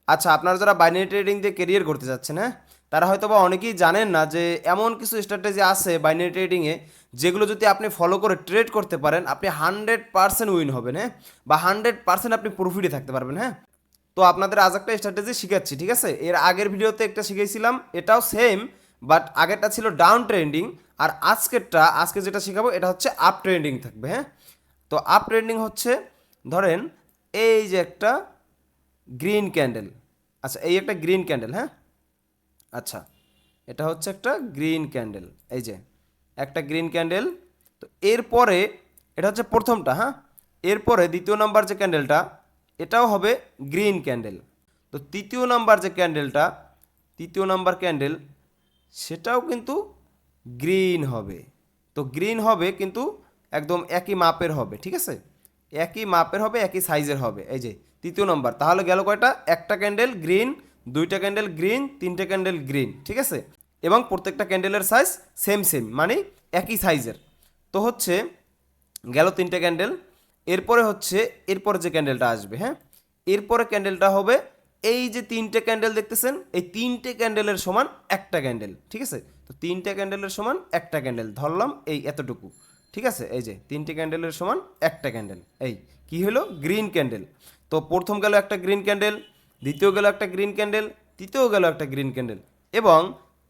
আচ্ছা, আপনারা যারা বাইনারি ট্রেডিং দিয়ে কেরিয়ার করতে যাচ্ছেন, হ্যাঁ, তারা হয়তো বা অনেকেই জানেন না যে এমন কিছু স্ট্র্যাটেজি আছে বাইনারি ট্রেডিংয়ে, যেগুলো যদি আপনি ফলো করে ট্রেড করতে পারেন, আপনি 100% উইন হবেন, হ্যাঁ, বা 100% আপনি প্রফিটে থাকতে পারবেন, হ্যাঁ। তো আপনাদের আজ একটা স্ট্র্যাটেজি শিখাচ্ছি, ঠিক আছে। এর আগের ভিডিওতে একটা শিখাইছিলাম, এটাও সেম, বাট আগেরটা ছিল ডাউন ট্রেন্ডিং, আর আজকে যেটা শেখাবো এটা হচ্ছে আপ ট্রেন্ডিং থাকবে, হ্যাঁ। তো আপ ট্রেন্ডিং হচ্ছে, ধরেন এই যে একটা গ্রিন ক্যান্ডেল, আচ্ছা এই একটা গ্রিন ক্যান্ডেল, হ্যাঁ, আচ্ছা এটা হচ্ছে একটা গ্রিন ক্যান্ডেল, এই যে একটা গ্রিন ক্যান্ডেল। তো এরপরে এটা হচ্ছে প্রথমটা, হ্যাঁ, এরপরে দ্বিতীয় নাম্বার যে ক্যান্ডেলটা, এটাও হবে গ্রিন ক্যান্ডেল। তো তৃতীয় নাম্বার ক্যান্ডেল সেটাও কিন্তু গ্রিন হবে। তো গ্রিন হবে কিন্তু একদম একই মাপের হবে, ঠিক আছে, একই মাপের হবে, একই সাইজের হবে। এই যে তৃতীয় নম্বর, তাহলে গেল কয়টা, একটা ক্যান্ডেল গ্রিন, দুইটা ক্যান্ডেল গ্রিন, তিনটে ক্যান্ডেল গ্রিন, ঠিক আছে। এবং প্রত্যেকটা ক্যান্ডেলের সাইজ সেম সেম, মানে একই সাইজের। তো হচ্ছে গেল তিনটে ক্যান্ডেল। এরপরে যে ক্যান্ডেলটা আসবে, হ্যাঁ, এরপরে ক্যান্ডেলটা হবে এই যে তিনটে ক্যান্ডেল দেখতেছেন, এই তিনটে ক্যান্ডেলের সমান একটা ক্যান্ডেল, ঠিক আছে। তো তিনটে ক্যান্ডেলের সমান একটা ক্যান্ডেল ধরলাম, এই এতটুকু, ঠিক আছে। এই যে তিনটে ক্যান্ডেলের সমান একটা ক্যান্ডেল, এই কি হলো, গ্রিন ক্যান্ডেল। তো প্রথম গেল একটা গ্রিন ক্যান্ডেল, দ্বিতীয় গেল একটা গ্রিন ক্যান্ডেল, তৃতীয় গেল একটা গ্রিন ক্যান্ডেল, এবং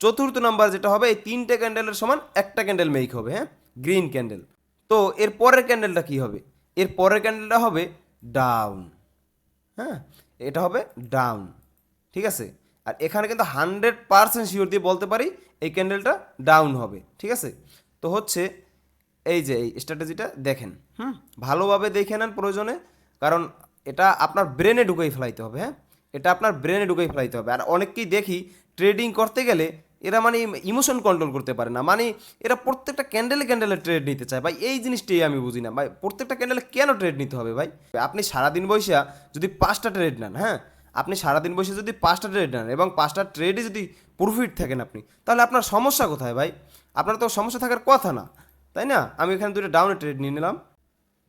চতুর্থ নাম্বার যেটা হবে, এই তিনটে ক্যান্ডেলের সমান একটা ক্যান্ডেল মেক হবে, হ্যাঁ, গ্রিন ক্যান্ডেল। তো এর পরের ক্যান্ডেলটা কি হবে, এর পরের ক্যান্ডেলটা হবে ডাউন, হ্যাঁ, এটা হবে ডাউন, ঠিক আছে। আর এখানে কিন্তু 100% শিওর দিয়ে বলতে পারি এই ক্যান্ডেলটা ডাউন হবে, ঠিক আছে। তো হচ্ছে এই যে এই স্ট্র্যাটেজিটা দেখেন, ভালোভাবে দেখে নেন প্রয়োজনে, কারণ এটা আপনার ব্রেনে ঢুকেই ফেলাইতে হবে, হ্যাঁ, এটা আপনার ব্রেনে ঢুকেই ফেলাইতে হবে। আর অনেককেই দেখি ট্রেডিং করতে গেলে এরা মানে ইমোশন কন্ট্রোল করতে পারে না, মানে এরা প্রত্যেকটা ক্যান্ডেলে ট্রেড নিতে চায়। ভাই এই জিনিসটাই আমি বুঝি না ভাই, প্রত্যেকটা ক্যান্ডেলে কেন ট্রেড নিতে হবে ভাই? আপনি সারাদিন বসে যদি 5টা ট্রেড নেন, হ্যাঁ, আপনি সারাদিন বসে যদি 5টা ট্রেড নেন এবং 5টা ট্রেডে যদি প্রফিট থাকেন আপনি, তাহলে আপনার সমস্যা কোথায় ভাই? আপনার তো সমস্যা থাকার কথা না, তাই না? আমি এখানে দুটো ডাউনে ট্রেড নিয়ে নিলাম।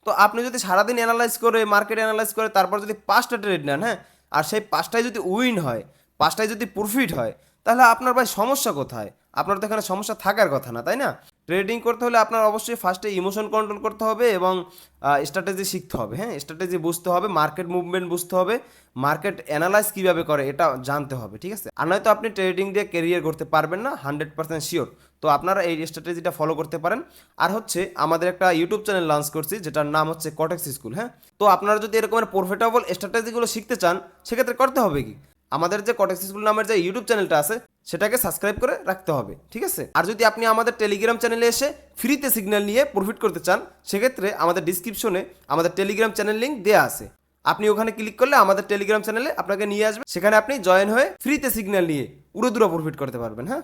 তো আপনি যদি সারাদিন অ্যানালাইজ করে, মার্কেট অ্যানালাইজ করে, তারপর যদি 5টা ট্রেড নেন, হ্যাঁ, আর সেই 5টায় যদি উইন হয়, 5টায় যদি প্রফিট হয়, তাহলে আপনার ভাই সমস্যা কোথায়? আপনার তো এখানে সমস্যা থাকার কথা না, তাই না? ট্রেডিং করতে হলে আপনার অবশ্যই ফার্স্টে ইমোশন কন্ট্রোল করতে হবে এবং স্ট্র্যাটেজি শিখতে হবে, হ্যাঁ, স্ট্র্যাটেজি বুঝতে হবে, মার্কেট মুভমেন্ট বুঝতে হবে, মার্কেট অ্যানালাইজ কীভাবে করে এটা জানতে হবে, ঠিক আছে। আর নয়তো আপনি ট্রেডিং দিয়ে কেরিয়ার করতে পারবেন না, 100% শিওর। তো আপনারা এই স্ট্র্যাটেজিটা ফলো করতে পারেন। আর হচ্ছে আমাদের একটা ইউটিউব চ্যানেল লঞ্চ করছি, যেটার নাম হচ্ছে কটেক্স স্কুল, হ্যাঁ। তো আপনারা যদি এরকমের প্রফিটেবল স্ট্র্যাটেজিগুলো শিখতে চান, সেক্ষেত্রে করতে হবে কি, আমাদের যে কটেক্স স্কুল নামের যে ইউটিউব চ্যানেলটা আছে, সেটাকে সাবস্ক্রাইব করে রাখতে হবে, ঠিক আছে। আর যদি আপনি আমাদের টেলিগ্রাম চ্যানেলে এসে ফ্রিতে সিগন্যাল নিয়ে প্রফিট করতে চান, সেক্ষেত্রে আমাদের ডিসক্রিপশনে আমাদের টেলিগ্রাম চ্যানেল লিঙ্ক দেওয়া আছে। আপনি ওখানে ক্লিক করলে আমাদের টেলিগ্রাম চ্যানেলে আপনাকে নিয়ে আসবে, সেখানে আপনি জয়েন হয়ে ফ্রিতে সিগন্যাল নিয়ে উড়োদুরা প্রফিট করতে পারবেন, হ্যাঁ।